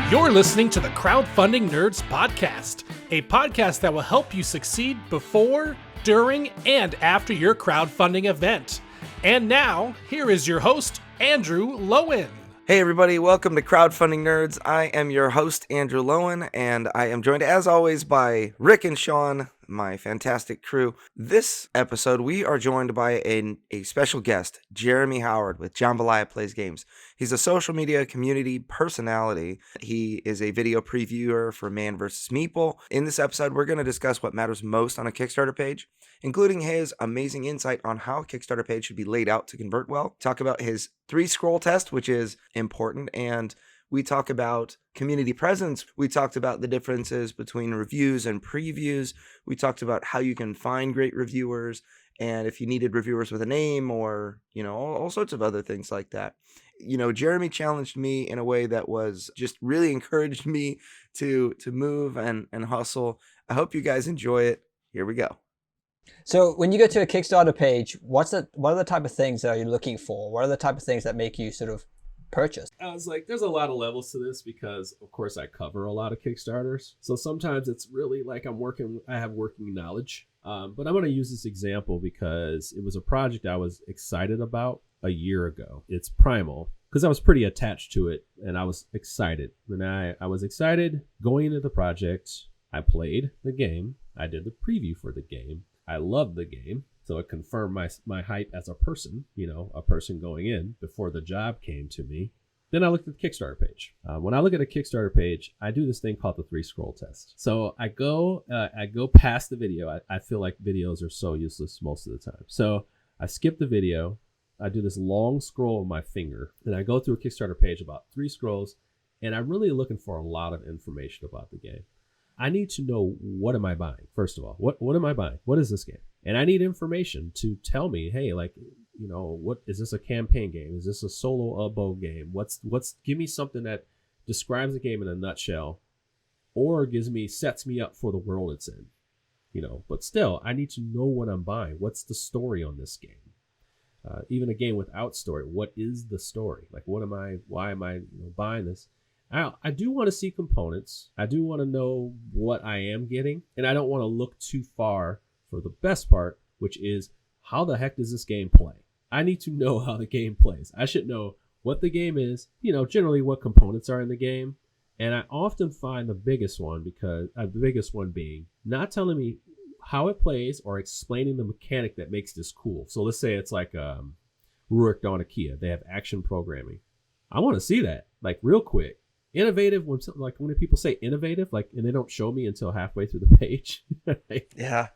You're listening to the Crowdfunding Nerds podcast, a podcast that will help you succeed before, during, and after your crowdfunding event. And now, here is your host, Andrew Lowen. Hey everybody, welcome to Crowdfunding Nerds. I am your host, Andrew Lowen, and I am joined as always by Rick and Sean, my fantastic crew. This episode, we are joined by a special guest, Jeremy Howard with Jambalaya Plays Games. He's a social media community personality. He is a video previewer for ManVsMeeple. In this episode, we're going to discuss what matters most on a Kickstarter page, including his amazing insight on how a Kickstarter page should be laid out to convert well. Talk about his 3-scroll test, which is important, and we talk about community presence. We talked about the differences between reviews and previews. We talked about how you can find great reviewers, and if you needed reviewers with a name, or, all sorts of other things like that. Jeremy challenged me in a way that was just really encouraged me to move and hustle. I hope you guys enjoy it. Here we go. So when you go to a Kickstarter page, what are the type of things that you're looking for? What are the type of things that make you sort of purchase? I was like, there's a lot of levels to this because, of course, I cover a lot of Kickstarters. So sometimes it's really like I have working knowledge. But I'm going to use this example because it was a project I was excited about a year ago. It's Primal, because I was pretty attached to it and I was excited. When I was excited going into the project, I played the game. I did the preview for the game. I loved the game. So it confirmed my hype as a person, a person going in before the job came to me. Then I looked at the Kickstarter page. When I look at a Kickstarter page, I do this thing called the 3-scroll test. So I go past the video. I feel like videos are so useless most of the time. So I skip the video. I do this long scroll with my finger, and I go through a Kickstarter page about 3 scrolls, and I'm really looking for a lot of information about the game. I need to know, what am I buying? First of all, what am I buying? What is this game? And I need information to tell me, hey, what is this, a campaign game? Is this a solo bow game? Give me something that describes the game in a nutshell, or sets me up for the world it's in. But still, I need to know what I'm buying. What's the story on this game? Even a game without story, what is the story? Like, why am I buying this? I do want to see components. I do want to know what I am getting, and I don't want to look too far for the best part, which is, how the heck does this game play? I need to know how the game plays. I should know what the game is, generally what components are in the game. And I often find the biggest one being not telling me how it plays or explaining the mechanic that makes this cool. So let's say it's like Rurik Dawn Akia. They have action programming. I want to see that, like, real quick. Innovative, when people say innovative, and they don't show me until halfway through the page. Yeah,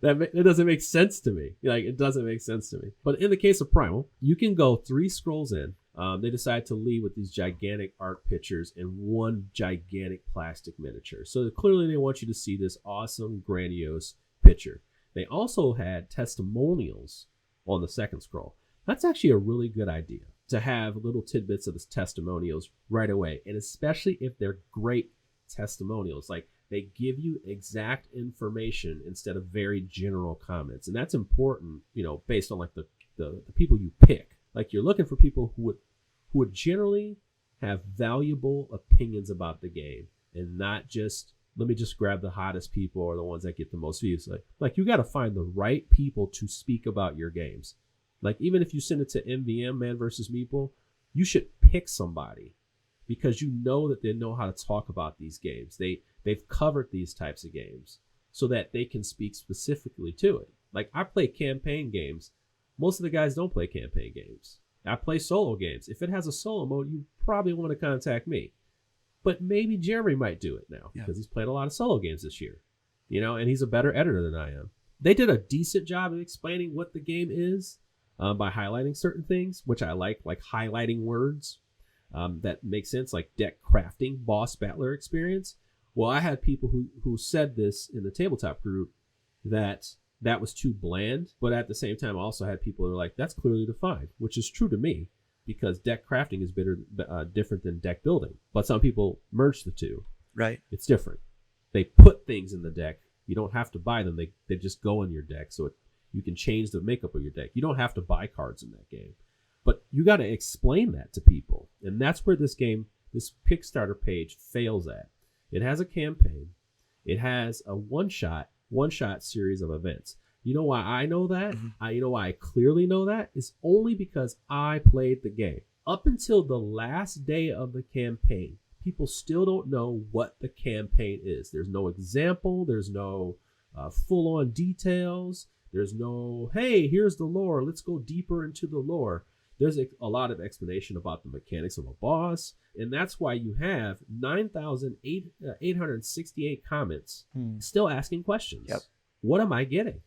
it doesn't make sense to me. It doesn't make sense to me. But in the case of Primal, you can go 3 scrolls in. They decide to lead with these gigantic art pictures and one gigantic plastic miniature. So clearly they want you to see this awesome, grandiose picture. They also had testimonials on the second scroll. That's actually a really good idea, to have little tidbits of the testimonials right away. And especially if they're great testimonials, like they give you exact information instead of very general comments. And that's important, based on like the people you pick. Like, you're looking for people who would generally have valuable opinions about the game, and not just, let me just grab the hottest people or the ones that get the most views. Like you got to find the right people to speak about your games. Like, even if you send it to MVM, ManVsMeeple, you should pick somebody, because that they know how to talk about these games. They've covered these types of games so that they can speak specifically to it. Like, I play campaign games. Most of the guys don't play campaign games. I play solo games. If it has a solo mode, you probably want to contact me. But maybe Jeremy might do it now, because he's played a lot of solo games this year, and he's a better editor than I am. They did a decent job of explaining what the game is. By highlighting certain things, which I like highlighting words that make sense, like deck crafting, boss battler experience. Well, I had people who said this in the tabletop group, that was too bland, but at the same time, I also had people who were like, that's clearly defined, which is true to me, because deck crafting is different than deck building. But some people merge the two. Right. It's different. They put things in the deck. You don't have to buy them. They just go in your deck, so you can change the makeup of your deck. You don't have to buy cards in that game. But you got to explain that to people. And that's where this game this Kickstarter page fails at. It has a campaign. It has a one-shot series of events. You know why I know that? You know why I clearly know that? It's only because I played the game. Up until the last day of the campaign, people still don't know what the campaign is. There's no example. There's no full-on details. There's no, hey, here's the lore. Let's go deeper into the lore. There's a lot of explanation about the mechanics of a boss. And that's why you have 9,868 comments still asking questions. Yep. What am I getting?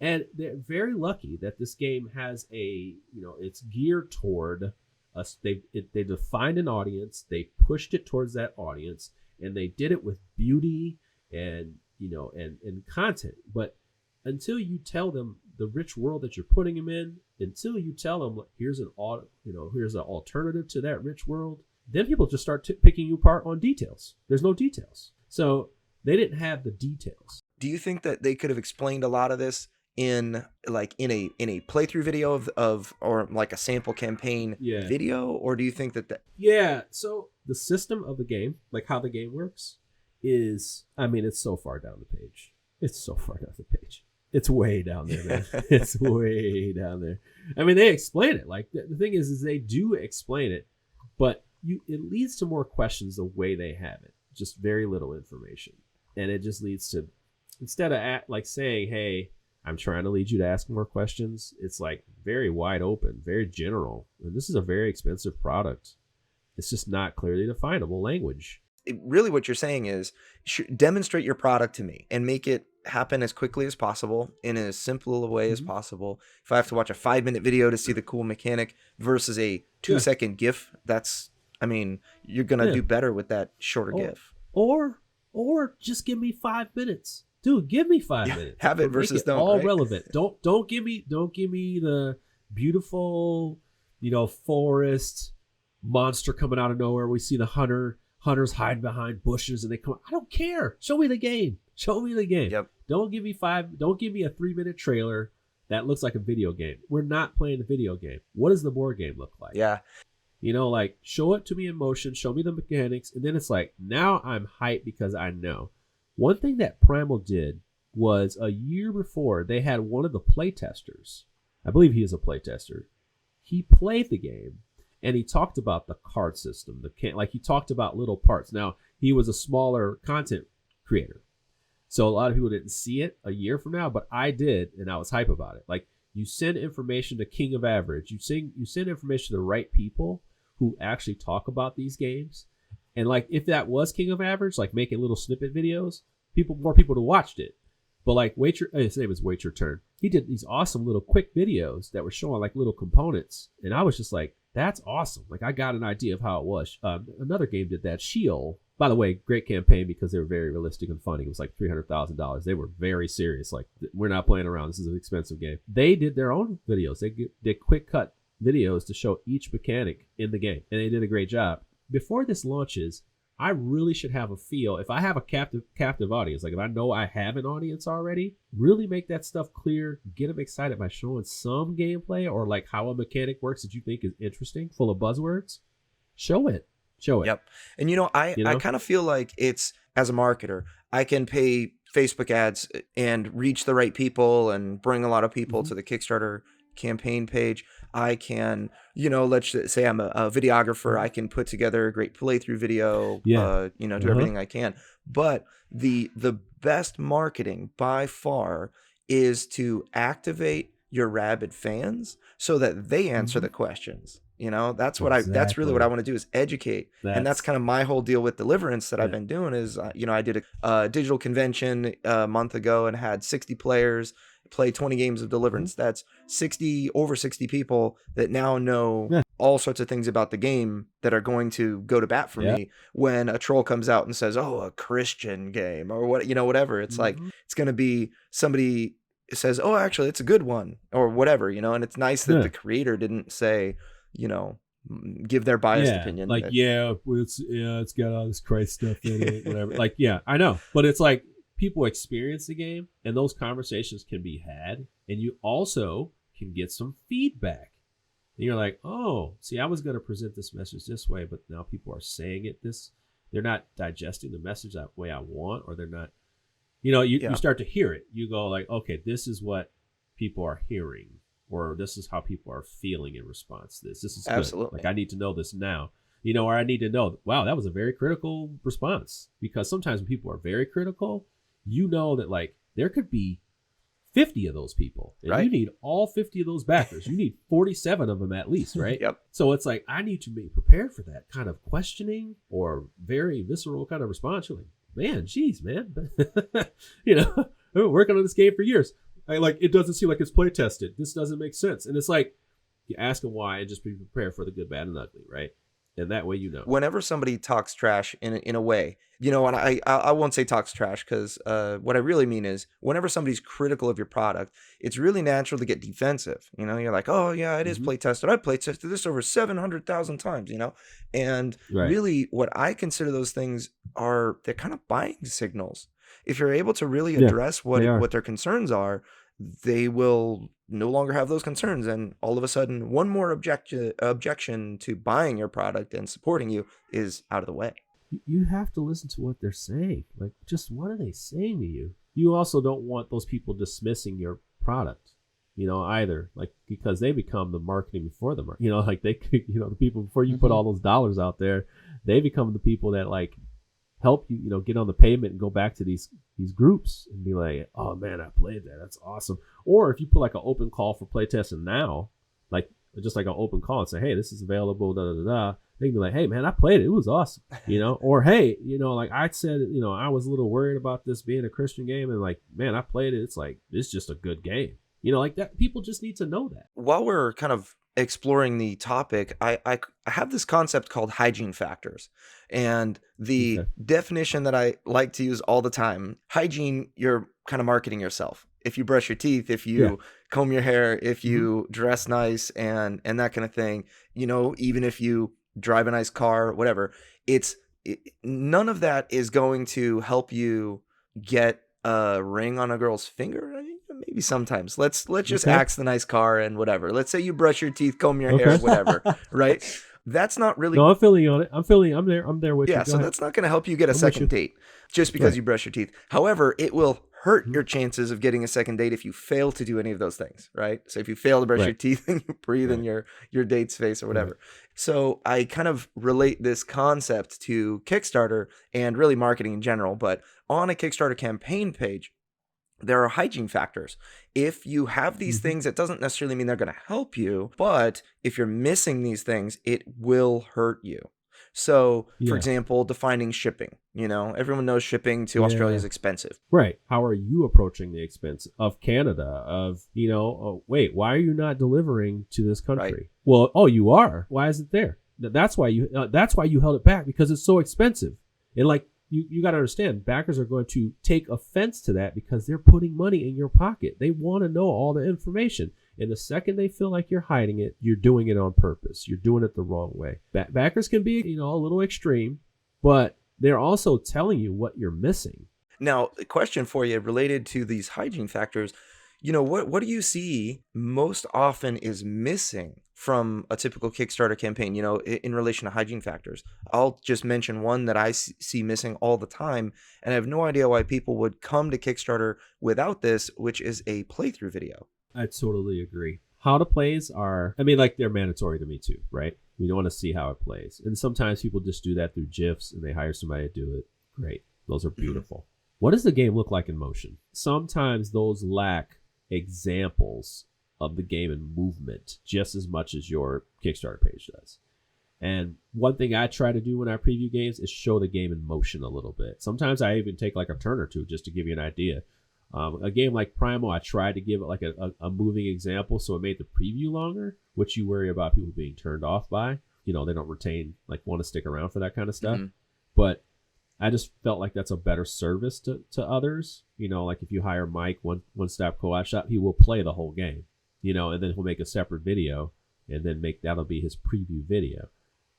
And they're very lucky that this game has it's geared toward us. They defined an audience. They pushed it towards that audience, and they did it with beauty and content. But until you tell them the rich world that you're putting them in, until you tell them here's an alternative to that rich world, then people just start picking you apart on details. There's no details, so they didn't have the details. Do you think that they could have explained a lot of this in a playthrough video or like a sample campaign video, or do you think that so the system of the game, like how the game works, is, it's so far down the page. It's way down there, man. It's way down there. They explain it. Like the thing is they do explain it, but it leads to more questions the way they have it. Just very little information, and it just leads to, instead of saying, "Hey, I'm trying to lead you to ask more questions," it's like very wide open, very general. And this is a very expensive product. It's just not clearly definable language. Really what you're saying is demonstrate your product to me and make it happen as quickly as possible in as simple a way as possible. If I have to watch a 5-minute video to see the cool mechanic versus a 2-second GIF, you're going to do better with that shorter GIF. Or just give me 5 minutes. Dude, give me 5 minutes. Have it versus don't. All right? Relevant. Don't give me the beautiful, forest monster coming out of nowhere. We see the hunters hide behind bushes and they come. I don't care. Show me the game. Yep. Don't give me a 3-minute trailer that looks like a video game. We're not playing a video game. What does the board game look like? Yeah. Show it to me in motion, show me the mechanics, and then it's like, now I'm hyped because I know. One thing that Primal did was a year before, they had one of the playtesters. I believe he is a playtester. He played the game, and he talked about the card system. He talked about little parts. Now, he was a smaller content creator, so a lot of people didn't see it a year from now, but I did, and I was hype about it. Like, you send information to King of Average. You send information to the right people who actually talk about these games. And if that was King of Average, making little snippet videos, more people to watched it. But his name is Wait Your Turn. He did these awesome little quick videos that were showing little components. And I was just like, that's awesome. I got an idea of how it was. Another game did that, Sheol. By the way, great campaign because they were very realistic and funny. It was $300,000. They were very serious. We're not playing around. This is an expensive game. They did their own videos. They did quick cut videos to show each mechanic in the game. And they did a great job. Before this launches, I really should have a feel. If I have a captive audience, if I know I have an audience already, really make that stuff clear, get them excited by showing some gameplay or how a mechanic works that you think is interesting, full of buzzwords. Show it. Yep. And I kind of feel like it's, as a marketer, I can pay Facebook ads and reach the right people and bring a lot of people to the Kickstarter campaign page. I can, let's say I'm a videographer. I can put together a great playthrough video, do everything I can. But the best marketing by far is to activate your rabid fans so that they answer the questions. That's what that's really what I want to do, is educate. And that's kind of my whole deal with Deliverance that I've been doing is, I did a digital convention a month ago and had 60 players play 20 games of Deliverance. That's over 60 people that now know all sorts of things about the game that are going to go to bat for me when a troll comes out and says, "Oh, a Christian game," or whatever. It's it's going to be somebody says, "Oh, actually, it's a good one," or whatever, and it's nice that the creator didn't say, give their biased opinion. It's got all this Christ stuff in it, whatever. I know, but it's people experience the game and those conversations can be had, and you also can get some feedback. And you're like, oh, see, I was going to present this message this way, but now people are saying it they're not digesting the message that way I want, or they're not, you start to hear it. You go like, okay, this is what people are hearing, or this is how people are feeling in response to this. This is good. Absolutely. Like, I need to know this now, or I need to know, wow, that was a very critical response. Because sometimes when people are very critical, that like there could be 50 of those people, and you need all 50 of those backers. You need 47 of them at least, right? Yep. So it's like, I need to be prepared for that kind of questioning or very visceral kind of response. You're like, man, geez, man, I've been working on this game for years. It doesn't seem like it's play tested. This doesn't make sense. And it's like, you ask them why and just be prepared for the good, bad, and ugly, right? And that way, whenever somebody talks trash in a way, and I won't say talks trash, because what I really mean is whenever somebody's critical of your product, it's really natural to get defensive. You're like, oh yeah, it is play tested. I play tested this over 700,000 times, and really what I consider those things they're kind of buying signals. If you're able to really address what their concerns are, they will no longer have those concerns, and all of a sudden one more objection to buying your product and supporting you is out of the way. You have to listen to what they're saying. Like, just what are they saying to you? You also don't want those people dismissing your product, either, like, because they become the marketing for them. Like they the people before you put all those dollars out there, they become the people that like help you, get on the pavement and go back to these groups and be like, oh man, I played that. That's awesome. Or if you put like an open call for playtesting now, like just like an open call and say, hey, this is available, they can be like, hey man, I played it. It was awesome. Or hey, like I said, I was a little worried about this being a Christian game, and like, man, I played it. It's like, it's just a good game. Like that. People just need to know that. While we're kind of exploring the topic, I have this concept called hygiene factors, and the definition that I like to use all the time. Hygiene, you're kind of marketing yourself. If you brush your teeth, if you comb your hair, if you dress nice and that kind of thing, even if you drive a nice car, whatever, none of that is going to help you get a ring on a girl's finger. Maybe sometimes. Let's just axe the nice car and whatever. Let's say you brush your teeth, comb your hair, whatever, right? That's not really. No, I'm feeling you on it. I'm there with you. Yeah, so that's not going to help you get a second date just because you brush your teeth. However, it will hurt your chances of getting a second date if you fail to do any of those things, right? So if you fail to brush your teeth and you breathe in your date's face or whatever. So I kind of relate this concept to Kickstarter and really marketing in general, but on a Kickstarter campaign page, there are hygiene factors. If you have these things, it doesn't necessarily mean they're going to help you, but if you're missing these things, it will hurt you. So, for example, defining shipping. Everyone knows shipping to Australia is expensive. Right. How are you approaching the expense of Canada? Wait, why are you not delivering to this country? Right. Well, you are. Why is it there? That's why you held it back, because it's so expensive. And like, you got to understand, backers are going to take offense to that because they're putting money in your pocket. They want to know all the information. And the second they feel like you're hiding it, you're doing it on purpose. You're doing it the wrong way. Backers can be, a little extreme, but they're also telling you what you're missing. Now, a question for you related to these hygiene factors. What do you see most often is missing from a typical Kickstarter campaign, in relation to hygiene factors? I'll just mention one that I see missing all the time, and I have no idea why people would come to Kickstarter without this, which is a playthrough video. I totally agree. How to plays are, they're mandatory to me too, right? We want to see how it plays. And sometimes people just do that through GIFs and they hire somebody to do it. Great. Those are beautiful. What does the game look like in motion? Sometimes those lack examples of the game in movement just as much as your Kickstarter page does. And one thing I try to do when I preview games is show the game in motion a little bit. Sometimes I even take like a turn or two just to give you an idea. A game like Primal, I tried to give it like a moving example, so it made the preview longer, which you worry about people being turned off by. They don't want to stick around for that kind of stuff. But I just felt like that's a better service to others. Like if you hire Mike, one stop co-op shop, he will play the whole game, and then he'll make a separate video and then that'll be his preview video.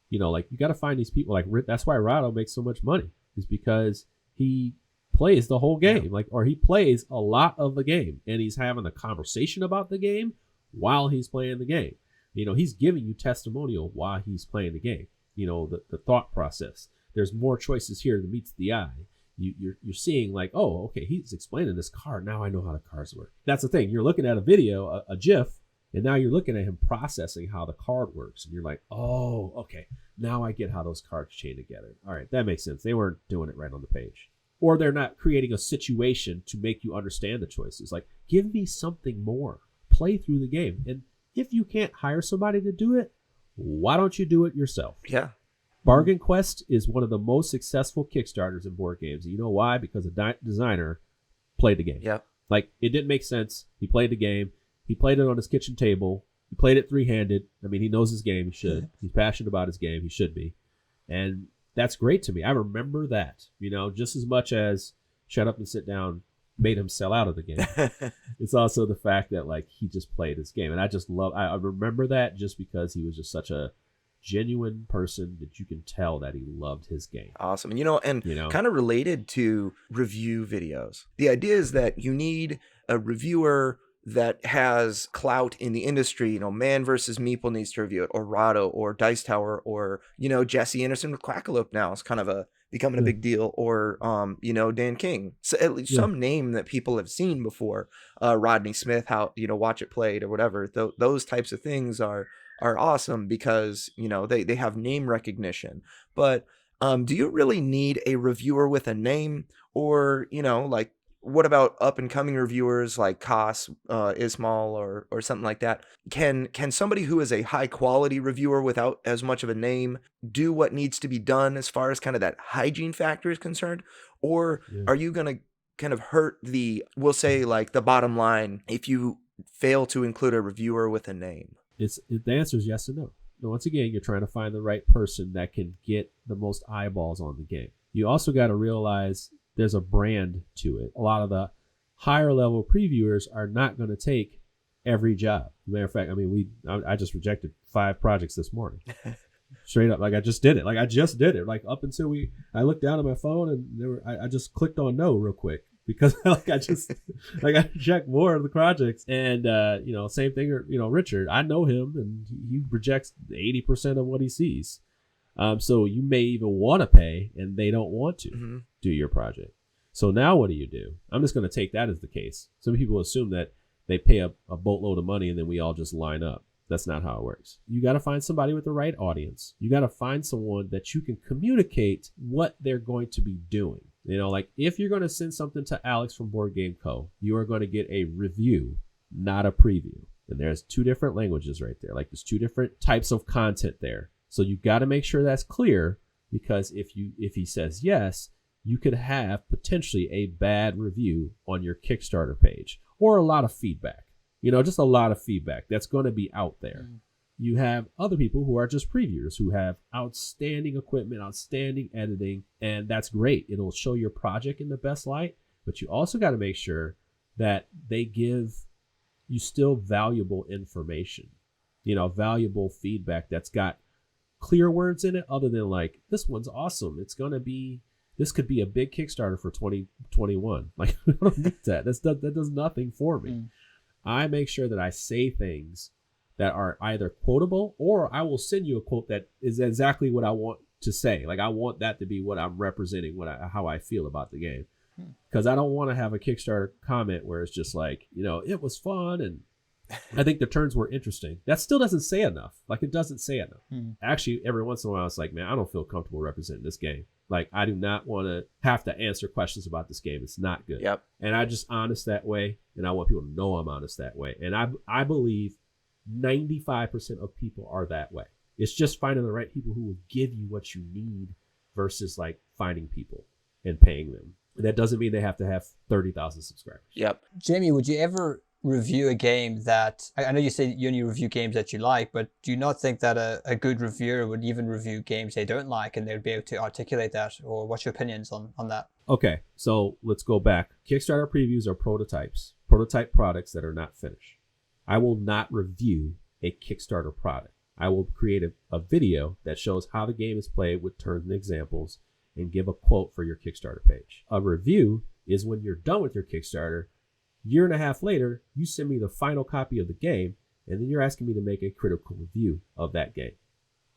You got to find these people. Like, that's why Rado makes so much money, is because he plays the whole game, or he plays a lot of the game and he's having a conversation about the game while he's playing the game. He's giving you testimonial while he's playing the game. The thought process. There's more choices here than meets the eye. You're seeing like, oh, okay, he's explaining this card. Now I know how the cards work. That's the thing. You're looking at a video, a GIF, and now you're looking at him processing how the card works. And you're like, oh, okay, now I get how those cards chain together. All right, that makes sense. They weren't doing it right on the page. Or they're not creating a situation to make you understand the choices. Like, give me something more. Play through the game. And if you can't hire somebody to do it, why don't you do it yourself? Yeah. Bargain Quest is one of the most successful Kickstarters in board games. And you know why? Because the designer played the game. Yep. Like, it didn't make sense. He played the game. He played it on his kitchen table. He played it three-handed. I mean, he knows his game. He should. He's passionate about his game. He should be. And that's great to me. I remember that, just as much as Shut Up and Sit Down made him sell out of the game. It's also the fact that, like, he just played his game. And I remember that just because he was just such a genuine person that you can tell that he loved his game. Awesome. And kind of related to review videos. The idea is that you need a reviewer that has clout in the industry. ManVsMeeple needs to review it, or Rado, or Dice Tower, or, Jesse Anderson with Quackalope now is kind of becoming a big deal, or, Dan King. So at least some name that people have seen before, Rodney Smith, how, Watch It Played or whatever. Those types of things are awesome because, they have name recognition. But do you really need a reviewer with a name, or, like, what about up and coming reviewers like Koss, Ismail, or something like that? Can somebody who is a high quality reviewer without as much of a name do what needs to be done as far as kind of that hygiene factor is concerned? Or are you going to kind of hurt we'll say, like, the bottom line if you fail to include a reviewer with a name? The answer is yes and no. Once again, you're trying to find the right person that can get the most eyeballs on the game. You also got to realize there's a brand to it. A lot of the higher level previewers are not going to take every job. Matter of fact, I just rejected 5 projects this morning. Straight up, like I just did it. Like up until I looked down at my phone and I just clicked on no real quick because I checked more of the projects. And same thing. Richard, I know him and he rejects 80% of what he sees. So you may even want to pay and they don't want to do your project. So now what do? I'm just going to take that as the case. Some people assume that they pay a boatload of money and then we all just line up. That's not how it works. You got to find somebody with the right audience. You got to find someone that you can communicate what they're going to be doing. Like if you're going to send something to Alex from Board Game Co., you are going to get a review, not a preview. And there's 2 different languages right there. Like there's 2 different types of content there. So you got to make sure that's clear, because if he says yes, you could have potentially a bad review on your Kickstarter page, or a lot of feedback. Just a lot of feedback that's going to be out there. You have other people who are just previewers who have outstanding equipment, outstanding editing, and that's great. It'll show your project in the best light, but you also got to make sure that they give you still valuable information, valuable feedback that's got clear words in it, other than like, this one's awesome. This could be a big Kickstarter for 2021. Like, I don't need that. That does nothing for me. I make sure that I say things that are either quotable, or I will send you a quote that is exactly what I want to say. Like, I want that to be what I'm representing, how I feel about the game. Because I don't want to have a Kickstarter comment where it's just like, it was fun and I think the turns were interesting. That still doesn't say enough. Like, it doesn't say enough. Actually, every once in a while, it's like, man, I don't feel comfortable representing this game. Like, I do not want to have to answer questions about this game. It's not good. Yep. And I just honest that way, and I want people to know I'm honest that way. And I believe 95% of people are that way. It's just finding the right people who will give you what you need versus like finding people and paying them. And that doesn't mean they have to have 30,000 subscribers. Yep. Jamie, would you ever review a game that, I know you say you only review games that you like, but do you not think that a good reviewer would even review games they don't like and they'd be able to articulate that? Or what's your opinions on that? Okay, so let's go back. Kickstarter previews are prototype products that are not finished. I will not review a Kickstarter product. I will create a video that shows how the game is played with turns and examples and give a quote for your Kickstarter page. A review is when you're done with your Kickstarter. Year and a half later, you send me the final copy of the game, And then you're asking me to make a critical review of that game.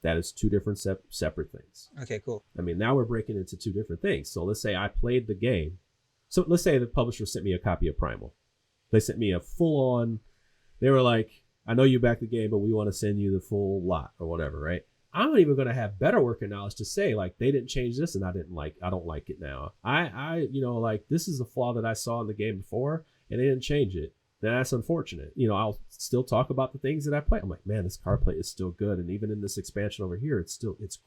That is two different separate things. Okay, cool. I mean, now we're breaking into two different things. So let's say I played the game. So let's say the publisher sent me a copy of Primal. They sent me a full-on, they were like, I know you backed the game, but we want to send you the full lot or whatever, right? I'm not even going to have better working knowledge to say, like, they didn't change this and I don't like it now. I like, this is a flaw that I saw in the game before and they didn't change it. Then that's unfortunate. I'll still talk about the things that I play. I'm like, man, this card play is still good. And even in this expansion over here, it's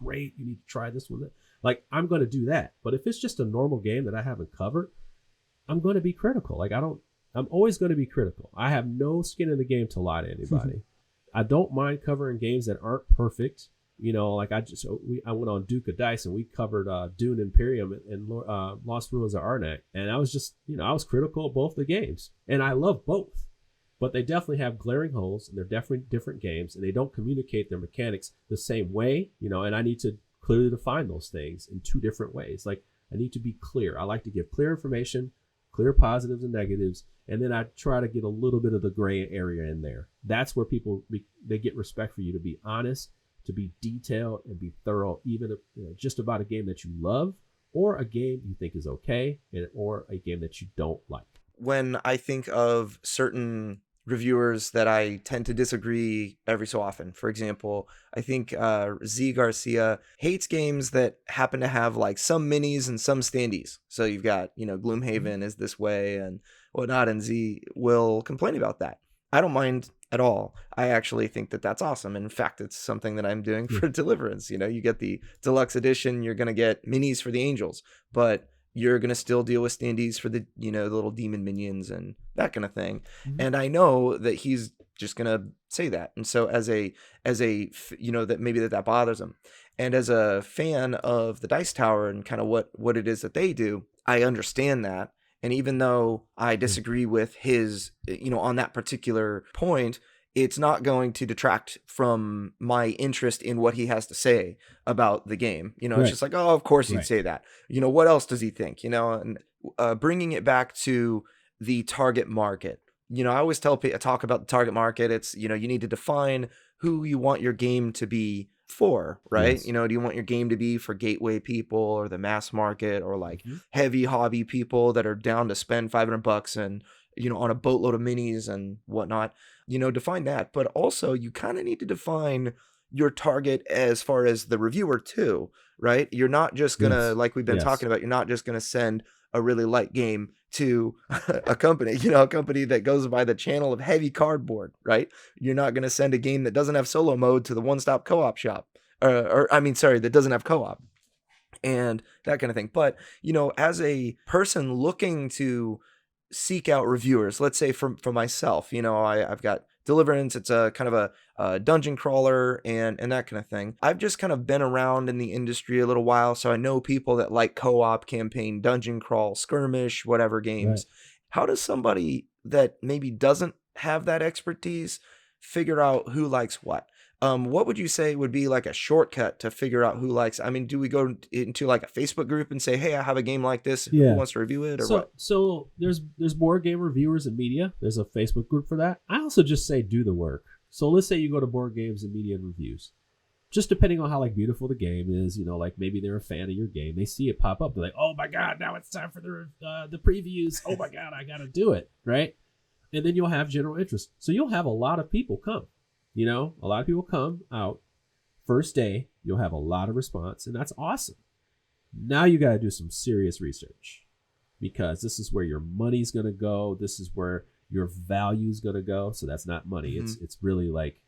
great. You need to try this one. Like, I'm going to do that. But if it's just a normal game that I haven't covered, I'm going to be critical. Like, I'm always going to be critical. I have no skin in the game to lie to anybody. I don't mind covering games that aren't perfect. Like I went on Duke of Dice and we covered Dune Imperium and Lost Ruins of Arnak. And I was just, I was critical of both the games. And I love both. But they definitely have glaring holes and they're definitely different games and they don't communicate their mechanics the same way, and I need to clearly define those things in two different ways. Like, I need to be clear. I like to give clear information, clear positives and negatives, and then I try to get a little bit of the gray area in there. That's where people, they get respect for you to be honest, to be detailed and be thorough, even just about a game that you love or a game you think is okay or a game that you don't like. When I think of certain reviewers that I tend to disagree every so often, for example, I think Z Garcia hates games that happen to have like some minis and some standees. So you've got, Gloomhaven is this way and whatnot, and Z will complain about that. I don't mind at all. I actually think that that's awesome. And in fact, it's something that I'm doing for Deliverance. You get the deluxe edition, you're going to get minis for the angels, but you're going to still deal with standees for the, the little demon minions and that kind of thing. Mm-hmm. And I know that he's just going to say that. And so as a, that maybe that bothers him. And as a fan of the Dice Tower and kind of what it is that they do, I understand that. And even though I disagree with his, on that particular point, it's not going to detract from my interest in what he has to say about the game. It's just like, oh, of course he'd say that. What else does he think? And bringing it back to the target market. I always talk about the target market. It's, you need to define who you want your game to be for, right? Yes. Do you want your game to be for gateway people or the mass market or like heavy hobby people that are down to spend $500 and, on a boatload of minis and whatnot? Define that. But also you kind of need to define your target as far as the reviewer too, right? You're not just gonna, like we've been talking about, you're not just gonna send a really light game to a company, a company that goes by the channel of heavy cardboard, right? You're not going to send a game that doesn't have solo mode to the one-stop co-op shop, that doesn't have co-op and that kind of thing. But, as a person looking to seek out reviewers, let's say for myself, I've got Deliverance. It's a kind of a dungeon crawler and that kind of thing. I've just kind of been around in the industry a little while, so I know people that like co-op, campaign, dungeon crawl, skirmish, whatever games. Right. How does somebody that maybe doesn't have that expertise figure out who likes what? What would you say would be like a shortcut to figure out who likes? I mean, do we go into like a Facebook group and say, hey, I have a game like this. Who wants to review it or what? So there's board game reviewers and media. There's a Facebook group for that. I also just say do the work. So let's say you go to Board Games and Media and Reviews. Just depending on how like beautiful the game is, like maybe they're a fan of your game. They see it pop up. They're like, oh my God, now it's time for the previews. Oh my God, I got to do it. Right. And then you'll have general interest. So you'll have a lot of people come. A lot of people come out. First day, you'll have a lot of response, and that's awesome. Now you got to do some serious research because this is where your money's going to go. This is where your value's going to go. So that's not money. Mm-hmm. It's really like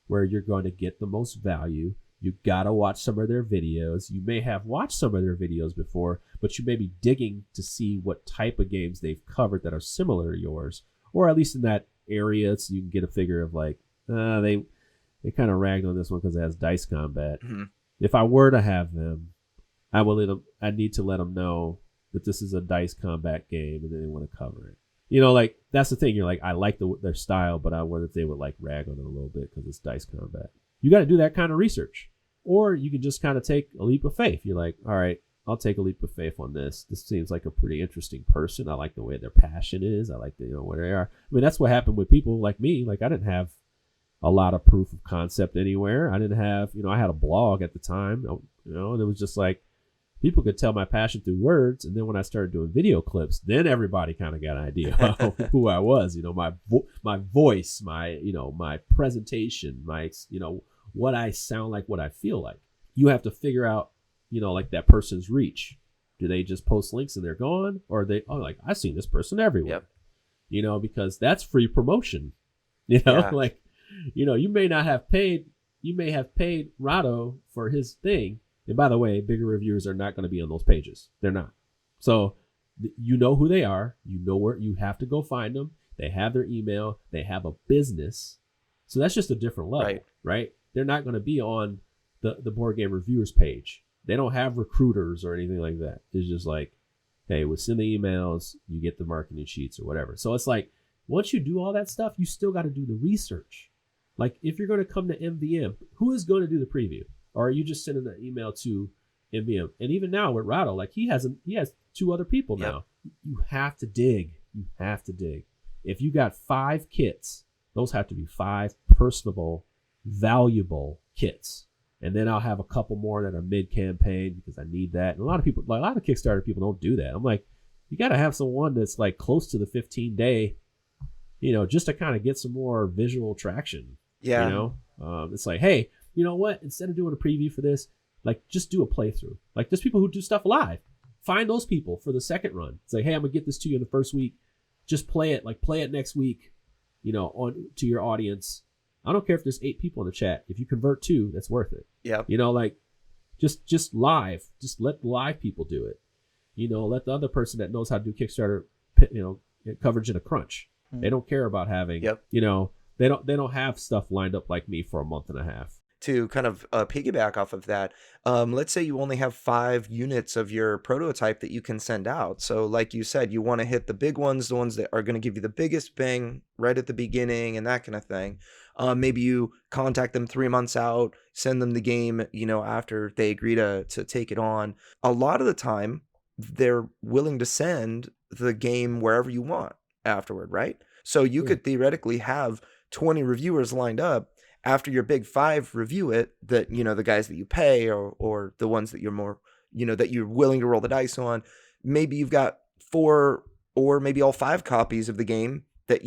where you're going to get the most value. You got to watch some of their videos. You may have watched some of their videos before, but you may be digging to see what type of games they've covered that are similar to yours, or at least in that area, so you can get a figure of like, they kind of ragged on this one because it has dice combat. Mm-hmm. If I were to have them, I need to let them know that this is a dice combat game and then they want to cover it. Like that's the thing. You're like, I like their style, but I wonder if they would like rag on it a little bit because it's dice combat. You got to do that kind of research, or you can just kind of take a leap of faith. You're like, all right, I'll take a leap of faith on this. This seems like a pretty interesting person. I like the way their passion is. I like where they are. I mean, that's what happened with people like me. Like I didn't have a lot of proof of concept anywhere. I didn't have, I had a blog at the time, and it was just like, people could tell my passion through words. And then when I started doing video clips, then everybody kind of got an idea of who I was, my voice, my presentation, what I sound like, what I feel like. You have to figure out, like that person's reach. Do they just post links and they're gone? Or are they, like, I've seen this person everywhere, because that's free promotion, like, you may have paid Rado for his thing. And by the way, bigger reviewers are not going to be on those pages. They're not. So you know who they are. You know where you have to go find them. They have their email. They have a business. So that's just a different level, right? They're not going to be on the board game reviewers page. They don't have recruiters or anything like that. It's just like, hey, we'll send the emails. You get the marketing sheets or whatever. So it's like, once you do all that stuff, you still got to do the research. Like if you're going to come to MVM, who is going to do the preview? Or are you just sending an email to MVM? And even now with Rado, like he has 2 other people now. You have to dig. If you got 5 kits, those have to be 5 personable, valuable kits. And then I'll have a couple more that are mid-campaign because I need that. And a lot of Kickstarter people don't do that. I'm like, you got to have someone that's like close to the 15-day, just to kind of get some more visual traction. Yeah. It's like, hey, you know what? Instead of doing a preview for this, like just do a playthrough. Like there's people who do stuff live. Find those people for the second run. It's like, hey, I'm gonna get this to you in the first week. Just play it next week, on to your audience. I don't care if there's 8 people in the chat. If you convert 2, that's worth it. Yeah. Like just live. Just let the live people do it. Let the other person that knows how to do Kickstarter, coverage in a crunch. They don't care about having, they don't have stuff lined up like me for a month and a half. To kind of piggyback off of that, let's say you only have 5 units of your prototype that you can send out. So like you said, you want to hit the big ones, the ones that are going to give you the biggest bang right at the beginning and that kind of thing. Maybe you contact them 3 months out, send them the game, after they agree to take it on. A lot of the time, they're willing to send the game wherever you want afterward, right? So you could theoretically have 20 reviewers lined up after your big 5 review it, that, the guys that you pay or the ones that you're more, that you're willing to roll the dice on. Maybe you've got 4 or maybe all 5 copies of the game that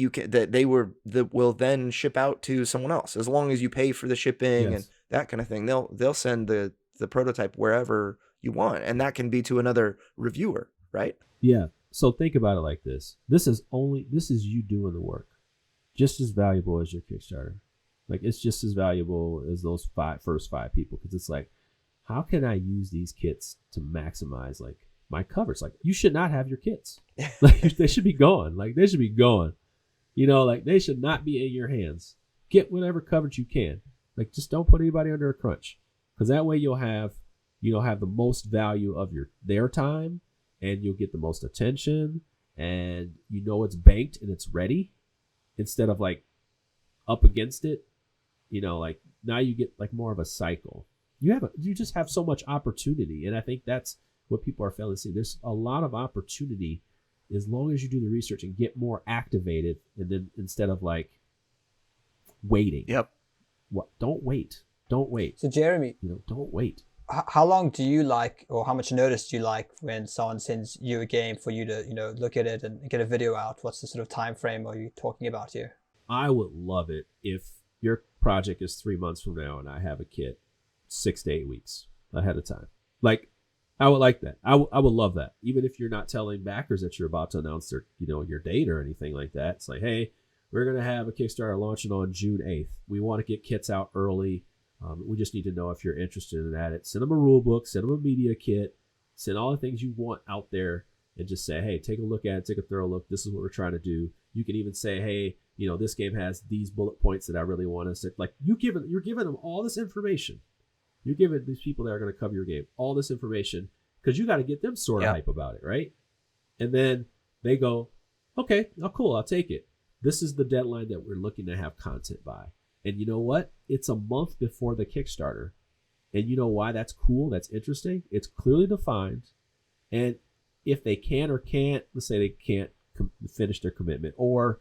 will then ship out to someone else, as long as you pay for the shipping and that kind of thing. They'll send the prototype wherever you want, and that can be to another reviewer, right? Yeah. So think about it like this. This is you doing the work. Just as valuable as your Kickstarter. Like it's just as valuable as those first 5 people, because it's like, how can I use these kits to maximize like my covers? Like you should not have your kits. Like they should be gone. Like they should be gone. Like they should not be in your hands. Get whatever coverage you can. Like just don't put anybody under a crunch, because that way you'll have the most value of their time, and you'll get the most attention, and it's banked and it's ready, instead of like up against it. Like now you get like more of a cycle. You just have so much opportunity. And I think that's what people are failing to see. There's a lot of opportunity as long as you do the research and get more activated. And then instead of like waiting. Yep. Don't wait. So Jeremy, don't wait. How long do you like, or how much notice do you like when someone sends you a game for you to, look at it and get a video out? What's the sort of time frame are you talking about here? I would love it if your project is 3 months from now and I have a kit 6 to 8 weeks ahead of time. Like, I would like that. I would love that. Even if you're not telling backers that you're about to announce their, your date or anything like that. It's like, hey, we're going to have a Kickstarter launching on June 8th. We want to get kits out early. We just need to know if you're interested in that. Send them a rule book, send them a media kit, send all the things you want out there, and just say, hey, take a look at it, take a thorough look. This is what we're trying to do. You can even say, hey, this game has these bullet points that I really want to say. Like you're giving them all this information. You're giving these people that are going to cover your game all this information, because you got to get them sort of hype about it, right? And then they go, okay, oh, cool, I'll take it. This is the deadline that we're looking to have content by. And you know what? It's a month before the Kickstarter. And you know why that's cool? That's interesting. It's clearly defined. And if they can or can't, let's say they can't finish their commitment, or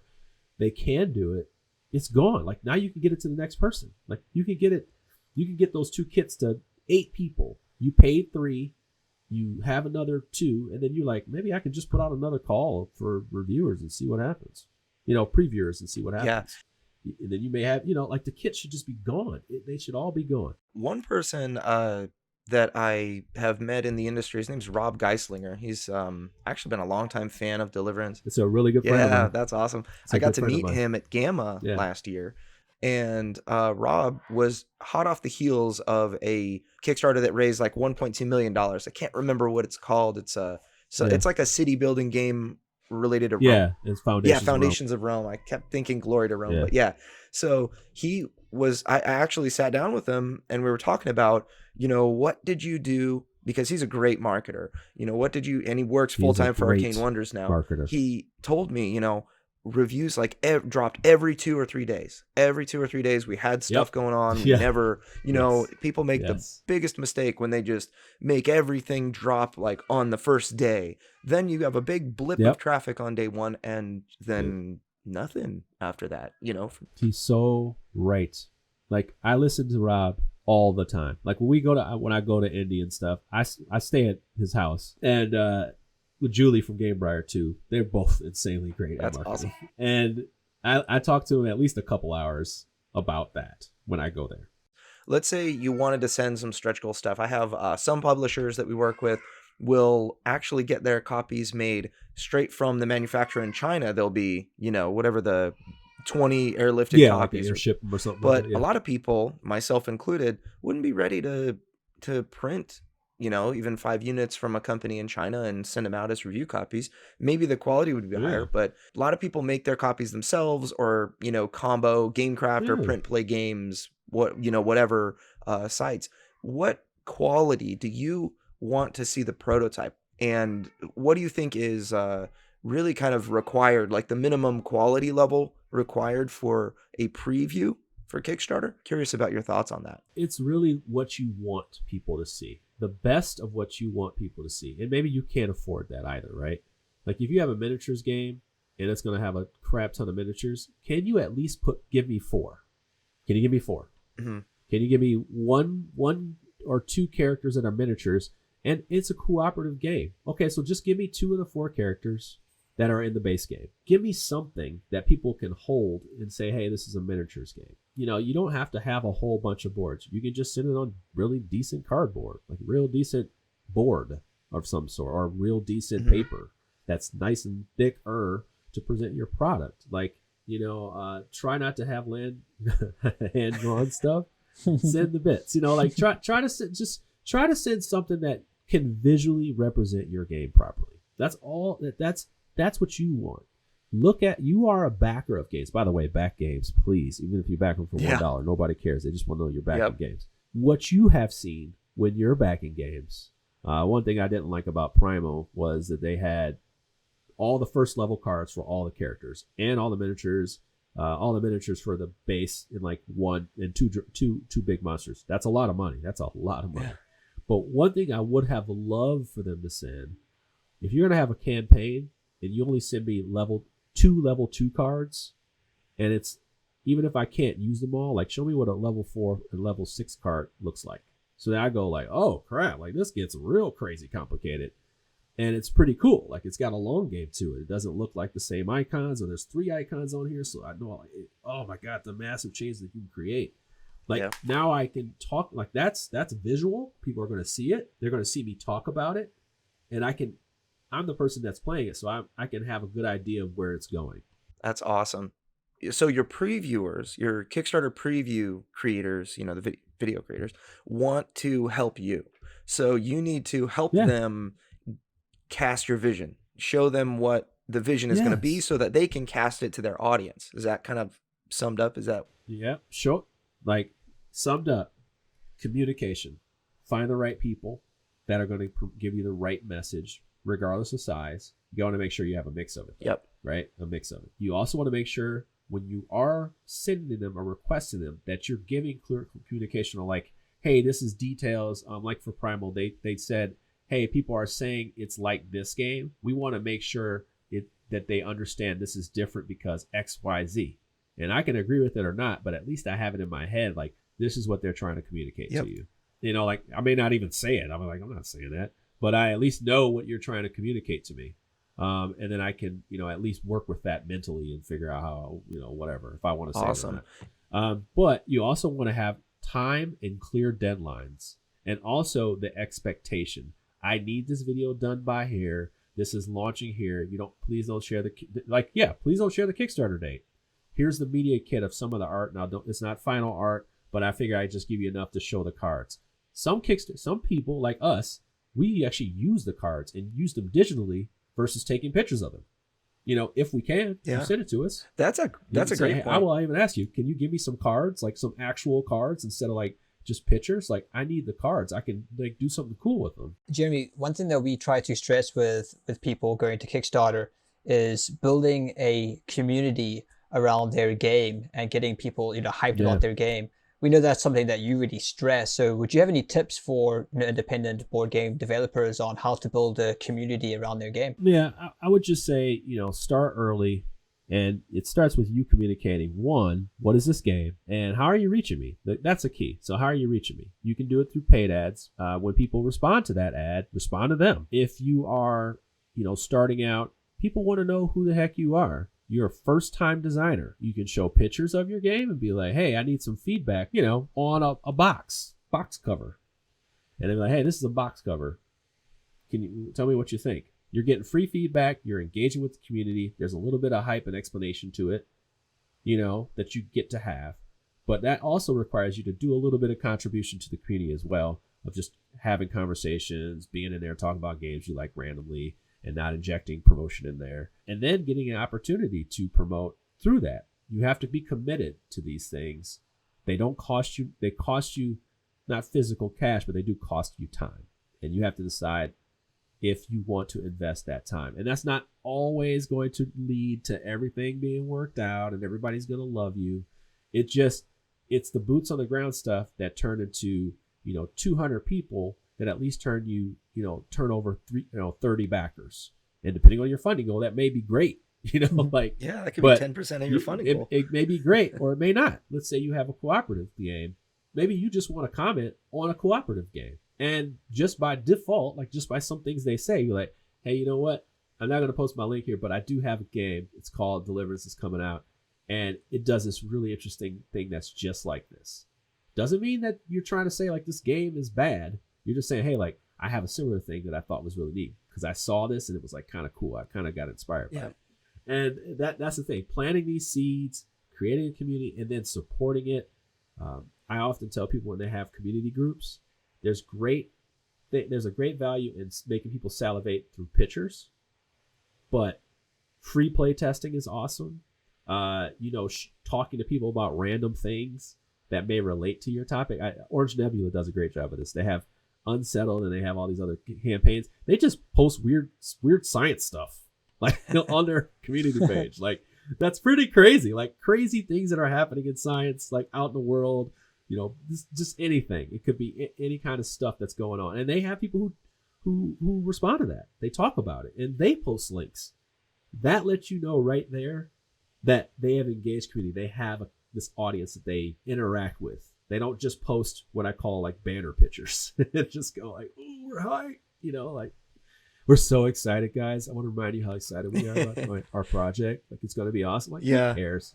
they can do it, it's gone. Like now you can get it to the next person. Like you can get those 2 kits to 8 people. You paid 3, you have another 2, and then you're like, maybe I can just put out another call for reviewers and see what happens. Previewers and see what happens. Yeah. And then you may have, like the kit should just be gone. They should all be gone. One person that I have met in the industry, his name's Rob Geislinger. He's actually been a longtime fan of Deliverance. It's a really good friend of mine. Yeah, that's awesome. I got to meet him at Gamma last year. And Rob was hot off the heels of a Kickstarter that raised like $1.2 million. I can't remember what it's called. It's it's like a city building game related to Rome. Yeah, it's Foundations of Rome. I kept thinking Glory to Rome, but yeah. So he was. I actually sat down with him and we were talking about, what did you do? Because he's a great marketer. What did you? And he works full time for Arcane Wonders now. Marketer. He told me, reviews like dropped every 2 or 3 days. Every 2 or 3 days we had stuff going on. We never, people make the biggest mistake when they just make everything drop like on the first day. Then you have a big blip of traffic on day 1 and then nothing after that, He's so right. Like I listen to Rob all the time. Like when I go to Indy and stuff, I stay at his house and with Julie from Gamebriar too. They're both insanely great at marketing. Awesome. And I talk to him at least a couple hours about that when I go there. Let's say you wanted to send some stretch goal stuff. I have some publishers that we work with will actually get their copies made straight from the manufacturer in China. They'll be, whatever the 20 airlifted copies. Like ship them or something. But a lot of people, myself included, wouldn't be ready to print even 5 units from a company in China and send them out as review copies. Maybe the quality would be higher, but a lot of people make their copies themselves or, combo GameCraft or Print Play Games, whatever sites. What quality do you want to see the prototype? And what do you think is really kind of required, like the minimum quality level required for a preview for Kickstarter? Curious about your thoughts on that. It's really what you want people to see. The best of what you want people to see. And maybe you can't afford that either, right? Like if you have a miniatures game and it's going to have a crap ton of miniatures, can you at least give me 4? Can you give me 4? Mm-hmm. Can you give me one or 2 characters that are miniatures and it's a cooperative game? Okay, so just give me 2 of the 4 characters that are in the base game. Give me something that people can hold and say, hey, this is a miniatures game. You don't have to have a whole bunch of boards. You can just sit it on really decent cardboard, like real decent board of some sort, or real decent paper that's nice and thick to present your product. Like, try not to have hand drawn stuff. Send the bits. Try to send something that can visually represent your game properly. That's all. That's what you want. You are a backer of games. By the way, back games, please. Even if you back them for $1, nobody cares. They just want to know you're backing games. What you have seen when you're backing games, one thing I didn't like about Primal was that they had all the first level cards for all the characters and all the miniatures for the base in like 1 and 2 big monsters. That's a lot of money. Yeah. But one thing I would have loved for them to send, if you're going to have a campaign and you only send me level 2 cards, and it's, even if I can't use them all, like show me what a level 4 and level 6 card looks like. So then I go like, oh crap, like this gets real crazy complicated. And it's pretty cool. Like it's got a long game to it. It doesn't look like the same icons, or there's 3 icons on here. So I know, like, oh my God, the massive change that you can create. Like now I can talk, like that's visual. People are going to see it. They're going to see me talk about it. And I'm the person that's playing it, so I can have a good idea of where it's going. That's awesome. So your previewers, your Kickstarter preview creators, the video creators, want to help you. So you need to help them cast your vision. Show them what the vision is going to be so that they can cast it to their audience. Is that kind of summed up? Is that? Yeah, sure. Like summed up, communication. Find the right people that are going to give you the right message. Regardless of size, you want to make sure you have a mix of it. Yep. Right? A mix of it. You also want to make sure when you are sending them or requesting them that you're giving clear communication of like, hey, this is details. Like for Primal, they said, hey, people are saying it's like this game. We want to make sure that they understand this is different because X, Y, Z. And I can agree with it or not, but at least I have it in my head, like, this is what they're trying to communicate to you. You know, like, I may not even say it. I'm like, I'm not saying that. But I at least know what you're trying to communicate to me. And then I can, you know, at least work with that mentally and figure out how, you know, whatever, if I want to say it or not. But you also want to have time and clear deadlines, and also the expectation. I need this video done by here. This is launching here. Please don't share please don't share the Kickstarter date. Here's the media kit of some of the art. Now, it's not final art, but I figure I just give you enough to show the cards. Some people like us, we actually use the cards and use them digitally versus taking pictures of them. You know, if we can, you send it to us. That's a great point. I will even ask you, can you give me some cards, like some actual cards instead of like just pictures? Like, I need the cards. I can like do something cool with them. Jeremy, one thing that we try to stress with people going to Kickstarter is building a community around their game and getting people, you know, hyped about their game. We know that's something that you really stress. So would you have any tips for, you know, independent board game developers on how to build a community around their game? Yeah, I would just say, you know, start early. And it starts with you communicating, one, what is this game? And how are you reaching me? That's a key. So how are you reaching me? You can do it through paid ads. When people respond to that ad, respond to them. If you are, you know, starting out, people want to know who the heck you are. You're a first-time designer. You can show pictures of your game and be like, hey, I need some feedback, you know, on a box cover. And they're like, hey, this is a box cover. Can you tell me what you think? You're getting free feedback. You're engaging with the community. There's a little bit of hype and explanation to it, you know, that you get to have. But that also requires you to do a little bit of contribution to the community as well, of just having conversations, being in there, talking about games you like randomly, and not injecting promotion in there, and then getting an opportunity to promote through that. You have to be committed to these things. They don't cost you, they cost you not physical cash, but they do cost you time. And you have to decide if you want to invest that time. And that's not always going to lead to everything being worked out and everybody's going to love you. It's the boots on the ground stuff that turn into, you know, 200 people that at least turn over 30 backers. And depending on your funding goal, that may be great. You know, like, yeah, that could be 10% of your funding goal. It may be great, or it may not. Let's say you have a cooperative game. Maybe you just want to comment on a cooperative game. And just by default, like just by some things they say, you're like, hey, you know what? I'm not going to post my link here, but I do have a game. It's called Deliverance. It's coming out. And it does this really interesting thing that's just like this. Doesn't mean that you're trying to say like this game is bad. You're just saying, hey, like, I have a similar thing that I thought was really neat because I saw this and it was like kind of cool. I kind of got inspired by it. And that's the thing. Planting these seeds, creating a community, and then supporting it. I often tell people when they have community groups, there's a great value in making people salivate through pictures, but free play testing is awesome. Talking to people about random things that may relate to your topic. Orange Nebula does a great job of this. They have Unsettled and they have all these other campaigns. They just post weird science stuff like on their community page. Like, that's pretty crazy. Like, crazy things that are happening in science, like out in the world. You know, just anything. It could be any kind of stuff that's going on. And they have people who respond to that. They talk about it and they post links. That lets you know right there that they have engaged community. They have this audience that they interact with. They don't just post what I call like banner pictures. Just go like, oh, we're high. You know, like, we're so excited, guys. I want to remind you how excited we are about our project. Like, it's going to be awesome. Like, who cares?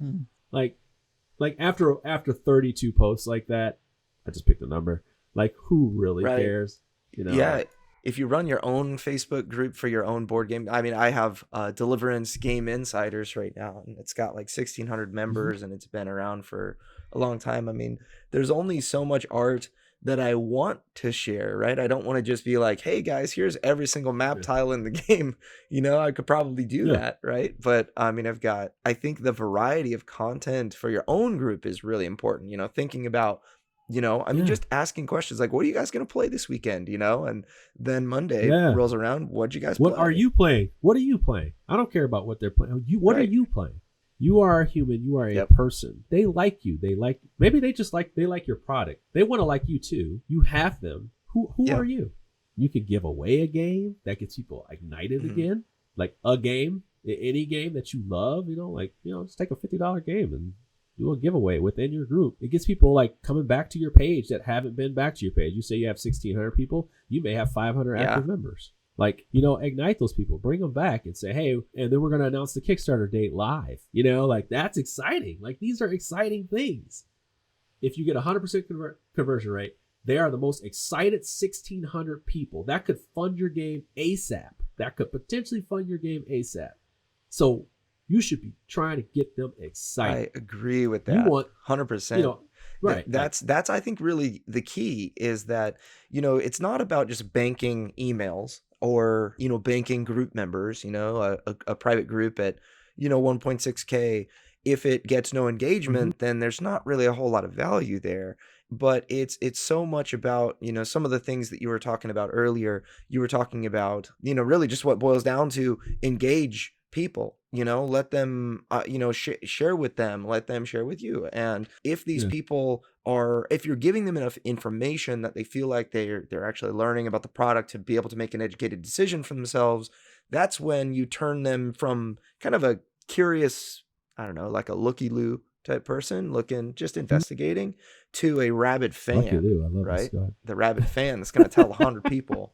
Like after 32 posts like that, I just picked a number. Like, who really cares? You know? Yeah. If you run your own Facebook group for your own board game, I mean, I have Deliverance Game Insiders right now, and it's got like 1,600 members, and it's been around for a long time. I mean, there's only so much art that I want to share, right? I don't want to just be like, hey guys, here's every single map tile in the game. You know, I could probably do that, right? But I mean, I think the variety of content for your own group is really important, you know, thinking about, you know, I mean, just asking questions like, what are you guys going to play this weekend? You know, and then Monday rolls around. What'd you guys play? What are you playing? What are you playing? I don't care about what they're playing. What are you playing? You are a human. You are a person. They like you. Maybe they like your product. They want to like you too. You have them. Who are you? You could give away a game that gets people ignited again. Like a game, any game that you love, you know, like, you know, just take a $50 game and do a giveaway within your group. It gets people like coming back to your page that haven't been back to your page. You say you have 1,600 people, you may have 500 active members. Like, ignite those people, bring them back and say, hey, and then we're going to announce the Kickstarter date live. Like that's exciting. Like these are exciting things. If you get 100% conversion rate, they are the most excited 1,600 people that could fund your game ASAP. That could potentially fund your game ASAP. So you should be trying to get them excited. I agree with that. You want 100%. Right. That's I think really the key is that, it's not about just banking emails or, banking group members, a private group at, 1.6K. If it gets no engagement, then there's not really a whole lot of value there. But it's so much about, some of the things that you were talking about earlier. You were talking about, really just what boils down to engage people, let them, share with them, let them share with you. And if these people if you're giving them enough information that they feel like they're actually learning about the product to be able to make an educated decision for themselves, that's when you turn them from kind of a curious, I don't know, like a looky-loo type person looking, just investigating, to a rabid fan, right? The rabid fan that's going to tell 100 people,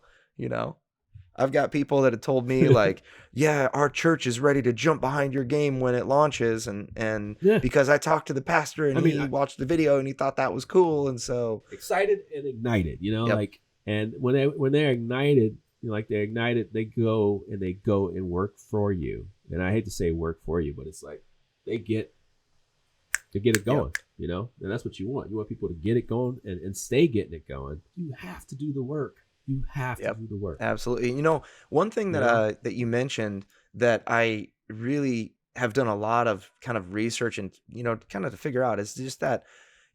I've got people that have told me like, yeah, our church is ready to jump behind your game when it launches. And because I talked to the pastor and he watched the video and he thought that was cool. And so excited and ignited, like, and when they're ignited, they go and work for you. And I hate to say work for you, but it's like they get it going, and that's what you want. You want people to get it going and stay getting it going. You have to do the work. You have to do the work. Absolutely. One thing that that you mentioned that I really have done a lot of kind of research and, kind of to figure out is just that,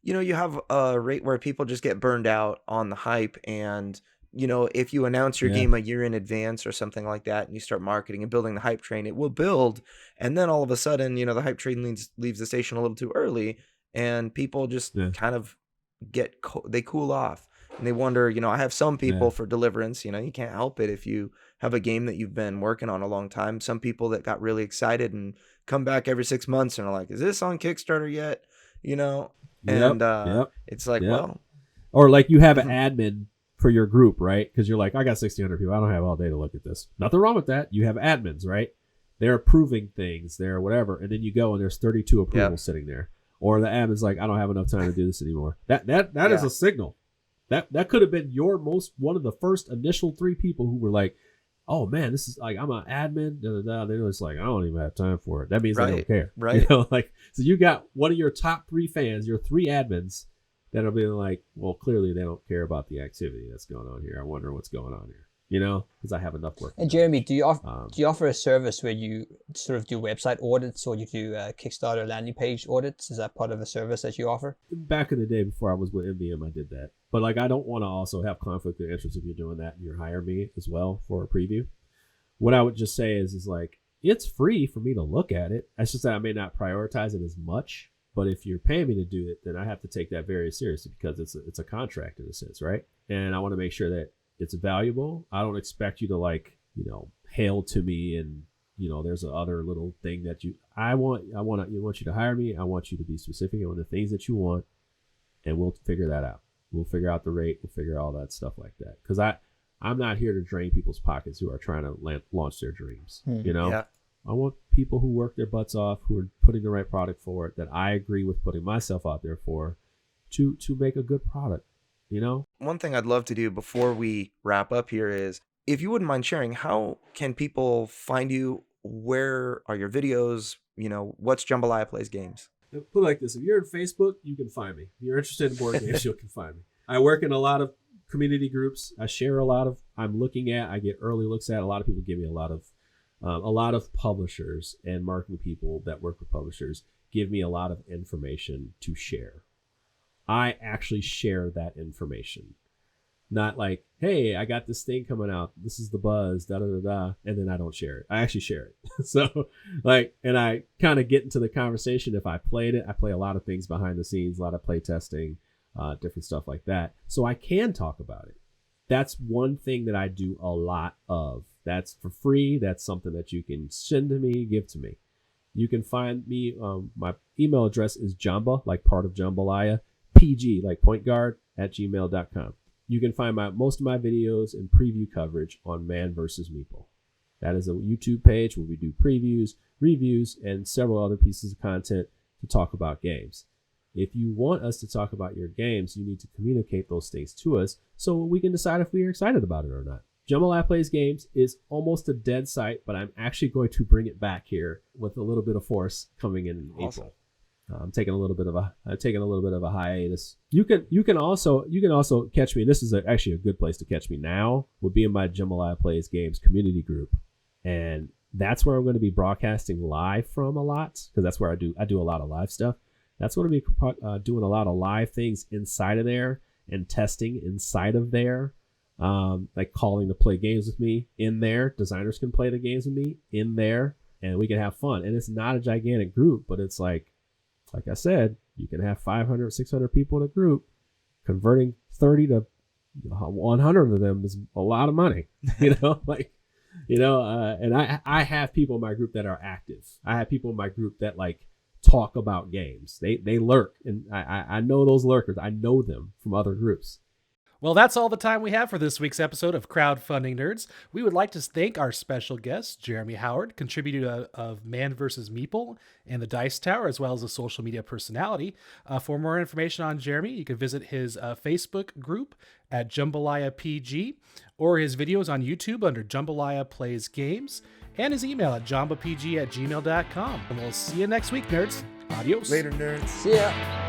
you have a rate where people just get burned out on the hype. And, if you announce your game a year in advance or something like that, and you start marketing and building the hype train, it will build. And then all of a sudden, the hype train leaves the station a little too early and people just kind of they cool off. And they wonder, I have some people for deliverance, you can't help it if you have a game that you've been working on a long time. Some people that got really excited and come back every 6 months and are like, is this on Kickstarter yet? It's like, well. Or like you have an admin for your group, right? Because you're like, I got 1,600 people. I don't have all day to look at this. Nothing wrong with that. You have admins, right? They're approving things, they're whatever. And then you go and there's 32 approvals sitting there. Or the admin's like, I don't have enough time to do this anymore. That is a signal. That could have been one of the first initial 3 people who were like, oh man, this is like, I'm an admin. They're just like, I don't even have time for it. That means they don't care. Right. So you got one of your top 3 fans, your 3 admins that'll be like, well, clearly they don't care about the activity that's going on here. I wonder what's going on here. Because I have enough work. And Jeremy, do you offer a service where you sort of do website audits or you do Kickstarter landing page audits? Is that part of a service that you offer? Back in the day before I was with MVM, I did that. But I don't want to also have conflict of interest if you're doing that and you're hiring me as well for a preview. What I would just say is like, it's free for me to look at it. It's just that I may not prioritize it as much. But if you're paying me to do it, then I have to take that very seriously because it's a contract in a sense, right? And I want to make sure that it's valuable. I don't expect you to hail to me and there's a other little thing that I want you to hire me. I want you to be specific on the things that you want, and we'll figure that out. We'll figure out the rate. We'll figure all that stuff like that. Because I'm not here to drain people's pockets who are trying to launch their dreams. I want people who work their butts off, who are putting the right product for it, that I agree with putting myself out there for, to make a good product. One thing I'd love to do before we wrap up here is, if you wouldn't mind sharing, how can people find you? Where are your videos? What's Jambalaya Plays Games? Put it like this. If you're on Facebook, you can find me. If you're interested in board games, you can find me. I work in a lot of community groups. I share I get early looks at. A lot of people give me a lot of publishers and marketing people that work with publishers give me a lot of information to share. I actually share that information. Not like, hey, I got this thing coming out. This is the buzz, and then I don't share it. I actually share it. So and I kind of get into the conversation. If I played it, I play a lot of things behind the scenes, a lot of play testing, different stuff like that. So I can talk about it. That's one thing that I do a lot of. That's for free. That's something that you can send to me, give to me. You can find me. My email address is Jamba, like part of Jambalaya, PG, like point guard, @gmail.com. You can find most of my videos and preview coverage on ManVsMeeple. That is a YouTube page where we do previews, reviews, and several other pieces of content to talk about games. If you want us to talk about your games, you need to communicate those things to us so we can decide if we are excited about it or not. Jambalaya Plays Games is almost a dead site, but I'm actually going to bring it back here with a little bit of force coming in Awesome. April. I'm taking a little bit of a hiatus. You can also catch me. And this is actually a good place to catch me now. Would be in my Jambalaya Plays Games community group, and that's where I'm going to be broadcasting live from a lot, because that's where I do a lot of live stuff. That's going to be doing a lot of live things inside of there and testing inside of there, like calling to play games with me in there. Designers can play the games with me in there, and we can have fun. And it's not a gigantic group, but it's like I said, you can have 500, 600 people in a group. Converting 30 to 100 of them is a lot of money, and I have people in my group that are active. I have people in my group that like talk about games. They lurk, and I know those lurkers. I know them from other groups. Well, that's all the time we have for this week's episode of Crowdfunding Nerds. We would like to thank our special guest, Jeremy Howard, contributor of ManVsMeeple and the Dice Tower, as well as a social media personality. For more information on Jeremy, you can visit his Facebook group at Jambalaya PG, or his videos on YouTube under Jambalaya Plays Games, and his email at jambapg@gmail.com. And we'll see you next week, nerds. Adios. Later, nerds. See ya.